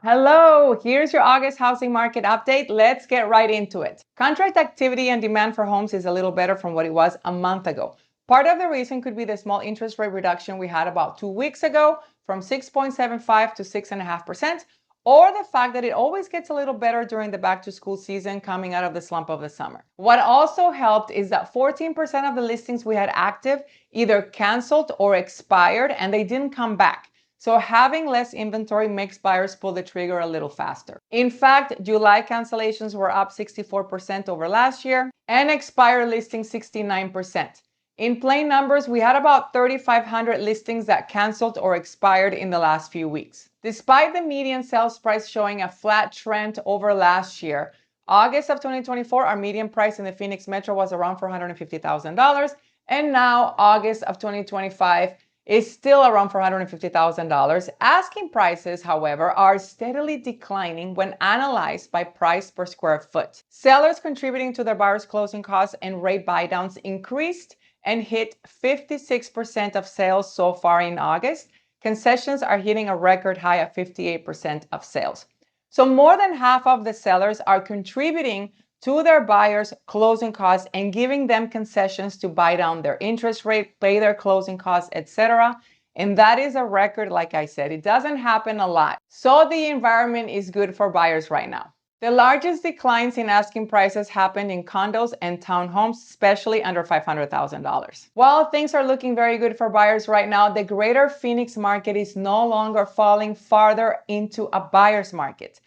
Hello, here's your August housing market update. Let's get right into it. Contract activity and demand for homes is a little better from what it was a month ago. Part of the reason could be the small interest rate reduction we had about 2 weeks ago from 6.75 to 6.5%, or the fact that it always gets a little better during the back to school season coming out of the slump of the summer. What also helped is that 14% of the listings we had active either canceled or expired and they didn't come back. So having less inventory makes buyers pull the trigger a little faster. In fact, July cancellations were up 64% over last year and expired listings 69%. In plain numbers, we had about 3,500 listings that canceled or expired in the last few weeks. Despite the median sales price showing a flat trend over last year, August of 2024, our median price in the Phoenix Metro was around $450,000, and now August of 2025 is still around $450,000. Asking prices, however, are steadily declining when analyzed by price per square foot. Sellers contributing to their buyers' closing costs and rate buydowns increased and hit 56% of sales so far in August. Concessions are hitting a record high of 58% of sales. So more than half of the sellers are contributing to their buyers' closing costs and giving them concessions to buy down their interest rate, pay their closing costs, etc. And that is a record, like I said. It doesn't happen a lot. So the environment is good for buyers right now. The largest declines in asking prices happened in condos and townhomes, especially under $500,000. While things are looking very good for buyers right now, the greater Phoenix market is no longer falling farther into a buyer's market.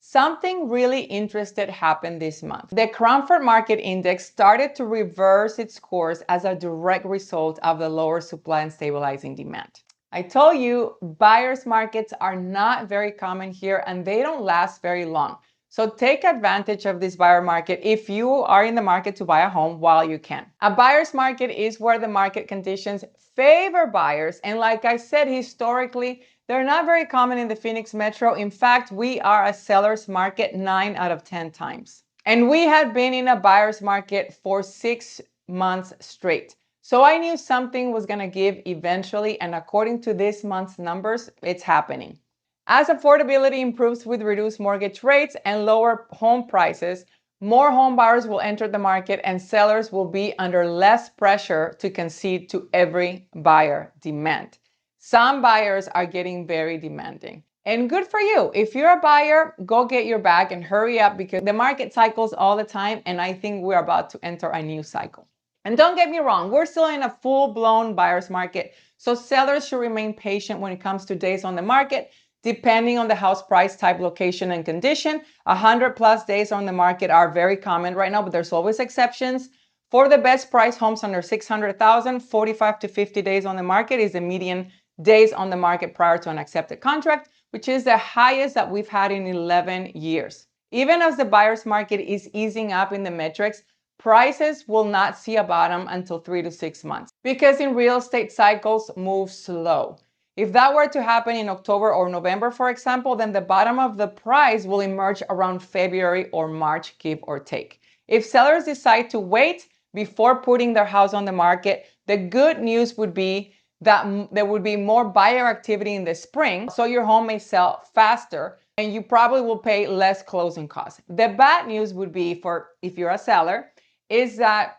Something really interesting happened this month. The Cromford Market Index started to reverse its course as a direct result of the lower supply and stabilizing demand. I told you, buyer's markets are not very common here and they don't last very long. So take advantage of this buyer market if you are in the market to buy a home while you can. A buyer's market is where the market conditions favor buyers. And like I said, historically, they're not very common in the Phoenix Metro. In fact, we are a seller's market 9 out of 10 times. And we had been in a buyer's market for 6 months straight. So I knew something was going to give eventually. And according to this month's numbers, it's happening. As affordability improves with reduced mortgage rates and lower home prices, more home buyers will enter the market and sellers will be under less pressure to concede to every buyer demand. Some buyers are getting very demanding. And good for you. If you're a buyer, go get your bag and hurry up because the market cycles all the time and I think we're about to enter a new cycle. And don't get me wrong, we're still in a full-blown buyer's market, so sellers should remain patient when it comes to days on the market. Depending on the house price type, location, and condition, 100+ days on the market are very common right now, but there's always exceptions. For the best price homes under $600,000, 45 to 50 days on the market is the median days on the market prior to an accepted contract, which is the highest that we've had in 11 years. Even as the buyer's market is easing up in the metrics, prices will not see a bottom until 3 to 6 months because in real estate cycles move slow. If that were to happen in October or November, for example, then the bottom of the price will emerge around February or March, give or take. If sellers decide to wait before putting their house on the market, the good news would be that there would be more buyer activity in the spring, so your home may sell faster and you probably will pay less closing costs. The bad news would be for if you're a seller is that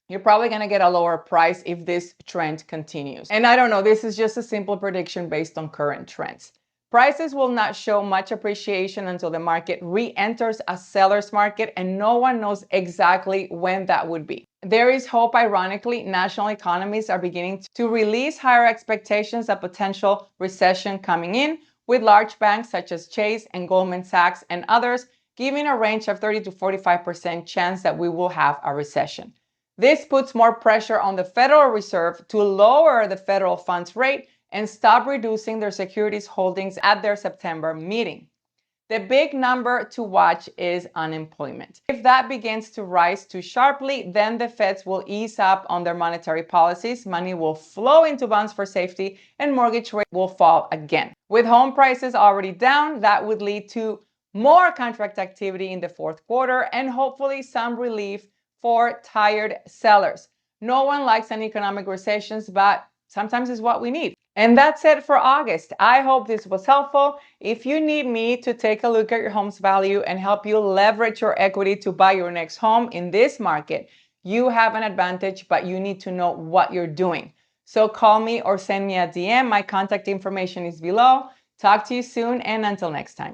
you're probably going to get a lower price if this trend continues. And I don't know, this is just a simple prediction based on current trends. Prices will not show much appreciation until the market re-enters a seller's market, and no one knows exactly when that would be. There is hope, ironically. National economies are beginning to release higher expectations of potential recession coming in, with large banks such as Chase and Goldman Sachs and others giving a range of 30 to 45% chance that we will have a recession. This puts more pressure on the Federal Reserve to lower the federal funds rate and stop reducing their securities holdings at their September meeting. The big number to watch is unemployment. If that begins to rise too sharply, then the Feds will ease up on their monetary policies, money will flow into bonds for safety, and mortgage rates will fall again. With home prices already down, that would lead to more contract activity in the fourth quarter and hopefully some relief for tired sellers. No one likes an economic recession, but sometimes it's what we need. And that's it for August. I hope this was helpful. If you need me to take a look at your home's value and help you leverage your equity to buy your next home in this market, you have an advantage, but you need to know what you're doing. So call me or send me a DM. My contact information is below. Talk to you soon, and until next time.